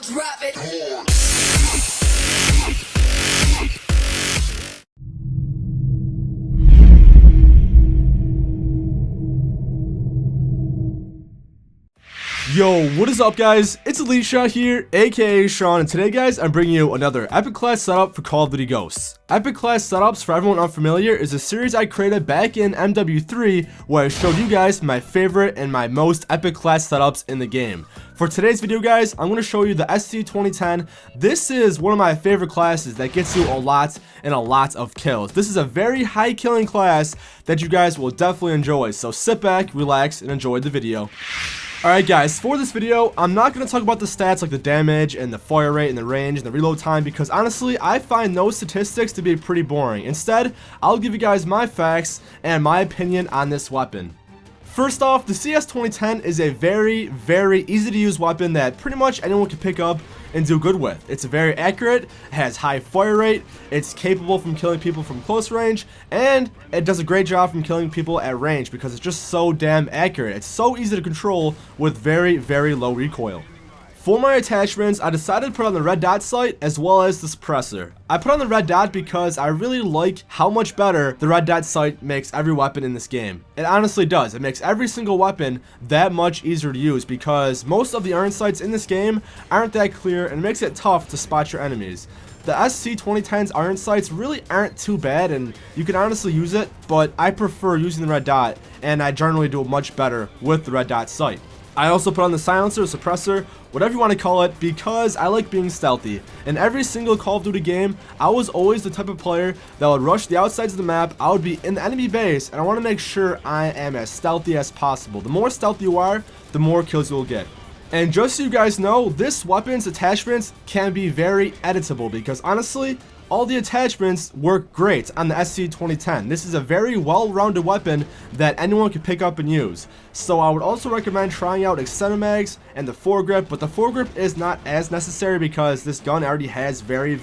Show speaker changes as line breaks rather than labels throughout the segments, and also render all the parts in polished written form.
Drop it.
Yo, what is up guys? It's EliteShot here, aka Sean, and today guys, I'm bringing you another Epic Class setup for Call of Duty Ghosts. Epic Class Setups, for everyone unfamiliar, is a series I created back in MW3 where I showed you guys my favorite and my most Epic Class setups in the game. For today's video guys, I'm going to show you the SC-2010. This is one of my favorite classes that gets you a lot of kills. This is a very high killing class that you guys will definitely enjoy, so sit back, relax, and enjoy the video. Alright guys, for this video, I'm not going to talk about the stats like the damage and the fire rate and the range and the reload time because honestly, I find those statistics to be pretty boring. Instead, I'll give you guys my facts and my opinion on this weapon. First off, the CS-2010 is a very easy to use weapon that pretty much anyone can pick up and do good with. It's very accurate, has high fire rate, it's capable from killing people from close range, and it does a great job from killing people at range because it's just so damn accurate. It's so easy to control with very low recoil. For my attachments, I decided to put on the red dot sight as well as the suppressor. I put on the red dot because I really like how much better the red dot sight makes every weapon in this game. It honestly does. It makes every single weapon that much easier to use because most of the iron sights in this game aren't that clear and it makes it tough to spot your enemies. The SC-2010's iron sights really aren't too bad and you can honestly use it, but I prefer using the red dot and I generally do much better with the red dot sight. I also put on the silencer, suppressor, whatever you want to call it, because I like being stealthy. In every single Call of Duty game, I was always the type of player that would rush the outsides of the map. I would be in the enemy base, and I want to make sure I am as stealthy as possible. The more stealthy you are, the more kills you will get. And just so you guys know, this weapon's attachments can be very editable because honestly, all the attachments work great on the SC-2010. This is a very well-rounded weapon that anyone can pick up and use. So I would also recommend trying out extended mags and the foregrip, but the foregrip is not as necessary because this gun already has very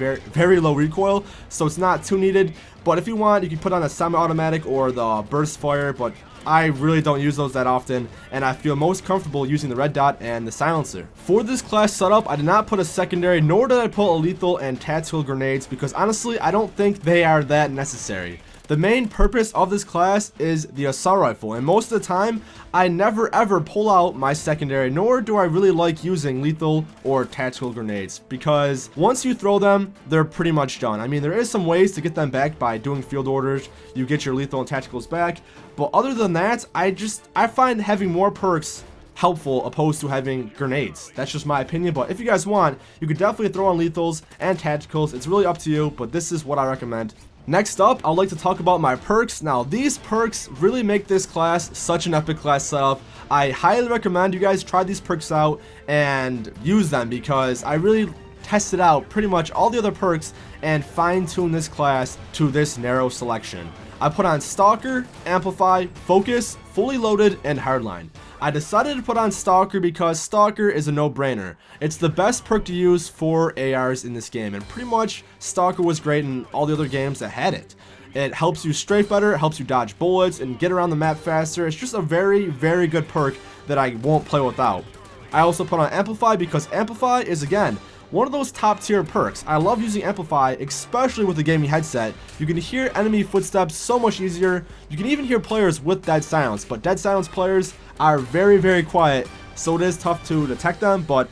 low recoil, so it's not too needed. But if you want, you can put on a semi-automatic or the burst fire, but I really don't use those that often, and I feel most comfortable using the red dot and the silencer. For this class setup, I did not put a secondary, nor did I put a lethal and tactical grenades because honestly, I don't think they are that necessary. The main purpose of this class is the assault rifle, and most of the time, I never ever pull out my secondary, nor do I really like using lethal or tactical grenades, because once you throw them, they're pretty much done. I mean, there is some ways to get them back by doing field orders, you get your lethal and tacticals back, but other than that, I find having more perks helpful opposed to having grenades. That's just my opinion, but if you guys want, you could definitely throw on lethals and tacticals. It's really up to you, but this is what I recommend. Next up, I'd like to talk about my perks. Now, these perks really make this class such an epic class setup. I highly recommend you guys try these perks out and use them because I really tested out pretty much all the other perks and fine-tune this class to this narrow selection. I put on Stalker, Amplify, Focus, Fully Loaded, and Hardline. I decided to put on Stalker because Stalker is a no-brainer. It's the best perk to use for ARs in this game, and pretty much Stalker was great in all the other games that had it. It helps you strafe better, it helps you dodge bullets, and get around the map faster. It's just a very good perk that I won't play without. I also put on Amplify because Amplify is, again, one of those top tier perks. I love using Amplify, especially with the gaming headset. You can hear enemy footsteps so much easier. You can even hear players with dead silence, but dead silence players are very quiet, so it is tough to detect them, but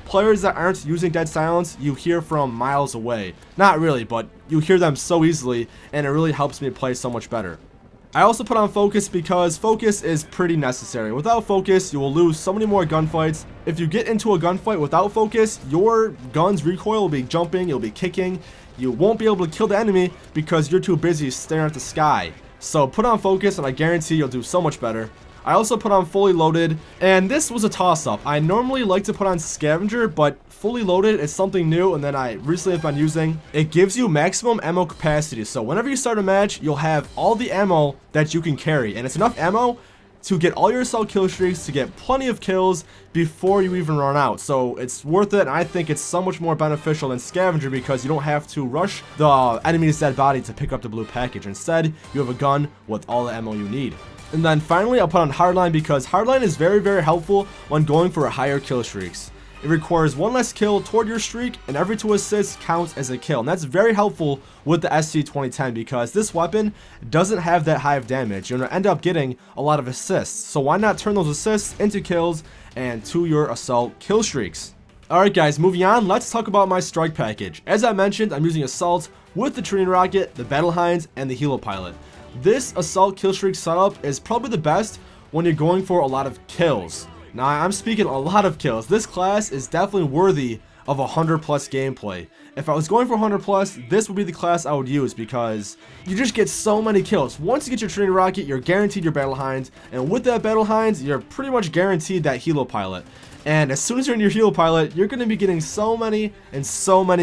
players that aren't using dead silence, you hear from miles away. Not really, but you hear them so easily, and it really helps me play so much better. I also put on Focus because Focus is pretty necessary. Without Focus, you will lose so many more gunfights. If you get into a gunfight without Focus, your gun's recoil will be jumping, you'll be kicking. You won't be able to kill the enemy because you're too busy staring at the sky. So put on Focus and I guarantee you'll do so much better. I also put on Fully Loaded, and this was a toss-up. I normally like to put on Scavenger, but Fully Loaded is something new and that I recently have been using. It gives you maximum ammo capacity, so whenever you start a match, you'll have all the ammo that you can carry, and it's enough ammo to get all your assault kill streaks, to get plenty of kills before you even run out. So it's worth it, and I think it's so much more beneficial than Scavenger because you don't have to rush the enemy's dead body to pick up the blue package. Instead, you have a gun with all the ammo you need. And then finally, I'll put on Hardline because Hardline is very helpful when going for higher kill streaks. it requires 1 less kill toward your streak, and every 2 assists counts as a kill. And that's very helpful with the SC-2010 because this weapon doesn't have that high of damage. You're going to end up getting a lot of assists. So why not turn those assists into kills and to your assault kill streaks? Alright guys, moving on, let's talk about my strike package. As I mentioned, I'm using Assault with the Training Rocket, the Battle Hinds, and the Helo Pilot. This Assault kill streak setup is probably the best when you're going for a lot of kills. Now, I'm speaking a lot of kills. This class is definitely worthy of 100 plus gameplay. If I was going for 100 plus, this would be the class I would use because you just get so many kills. Once you get your Training Rocket, you're guaranteed your Battle Hinds, and with that Battle Hinds, you're pretty much guaranteed that Helo Pilot. And as soon as you're in your Helo Pilot, you're going to be getting so many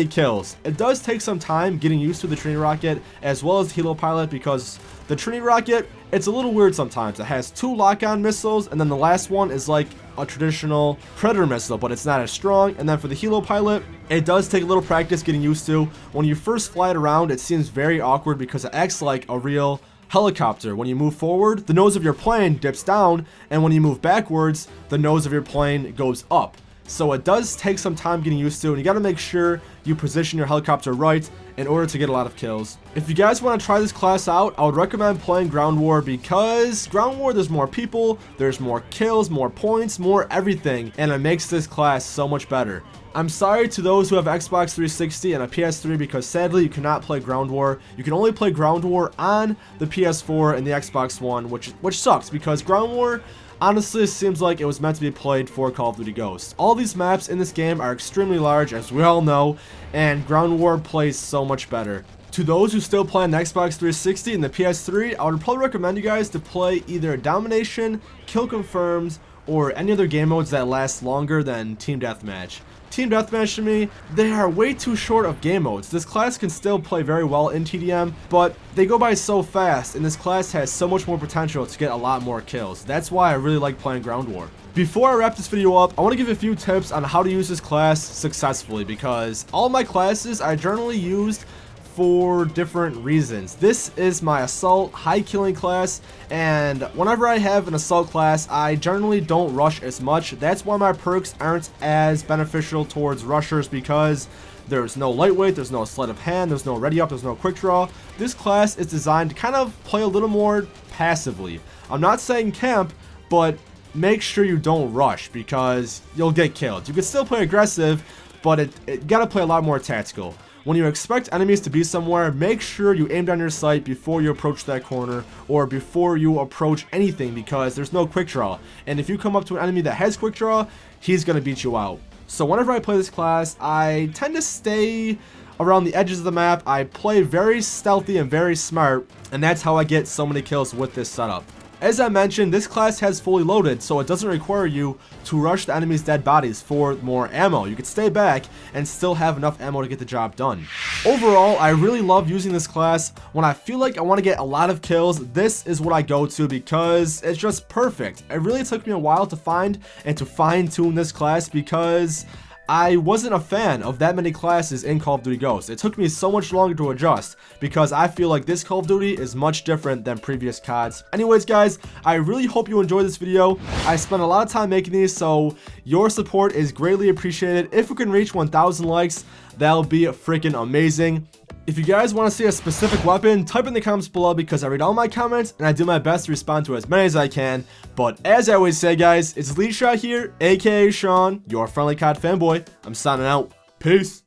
kills. It does take some time getting used to the Training Rocket as well as the Helo Pilot because the Training Rocket, it's a little weird sometimes. It has 2 lock-on missiles, and then the last one is like a traditional Predator missile, but it's not as strong. And then for the Helo Pilot, it does take a little practice getting used to. When you first fly it around, it seems very awkward because it acts like a real helicopter. When you move forward, the nose of your plane dips down, and when you move backwards, the nose of your plane goes up. So it does take some time getting used to, and you got to make sure you position your helicopter right in order to get a lot of kills. If you guys want to try this class out, I would recommend playing Ground War because Ground War, there's more people, there's more kills, more points, more everything, and it makes this class so much better. I'm sorry to those who have Xbox 360 and a PS3 because sadly you cannot play Ground War. You can only play Ground War on the PS4 and the Xbox One, which sucks because Ground War honestly seems like it was meant to be played for Call of Duty Ghosts. All these maps in this game are extremely large, as we all know, and Ground War plays so much better. To those who still play on the Xbox 360 and the PS3, I would probably recommend you guys to play either Domination, Kill Confirms, or any other game modes that last longer than Team Deathmatch. Team Deathmatch to me, they are way too short of game modes. This class can still play very well in TDM, but they go by so fast, and this class has so much more potential to get a lot more kills. That's why I really like playing Ground War. Before I wrap this video up, I want to give a few tips on how to use this class successfully because all my classes I generally used for different reasons. This is my assault high killing class, and whenever I have an assault class, I generally don't rush as much. That's why my perks aren't as beneficial towards rushers because there's no lightweight, there's no sleight of hand, there's no ready up, there's no quick draw. This class is designed to kind of play a little more passively. I'm not saying camp, but make sure you don't rush because you'll get killed. You can still play aggressive, but it gotta play a lot more tactical. When you expect enemies to be somewhere, make sure you aim down your sight before you approach that corner or before you approach anything because there's no quick draw. And if you come up to an enemy that has quick draw, he's going to beat you out. So whenever I play this class, I tend to stay around the edges of the map. I play very stealthy and very smart, and that's how I get so many kills with this setup. As I mentioned, this class has fully loaded, so it doesn't require you to rush the enemy's dead bodies for more ammo. You can stay back and still have enough ammo to get the job done. Overall, I really love using this class. When I feel like I want to get a lot of kills, this is what I go to because it's just perfect. It really took me a while to find and to fine-tune this class because I wasn't a fan of that many classes in Call of Duty Ghosts. It took me so much longer to adjust because I feel like this Call of Duty is much different than previous CODs. Anyways guys, I really hope you enjoyed this video. I spent a lot of time making these, so your support is greatly appreciated. If we can reach 1,000 likes, that'll be freaking amazing. If you guys want to see a specific weapon, type in the comments below because I read all my comments and I do my best to respond to as many as I can. But as I always say guys, it's EliteShot here, aka Sean, your friendly COD fanboy. I'm signing out. Peace.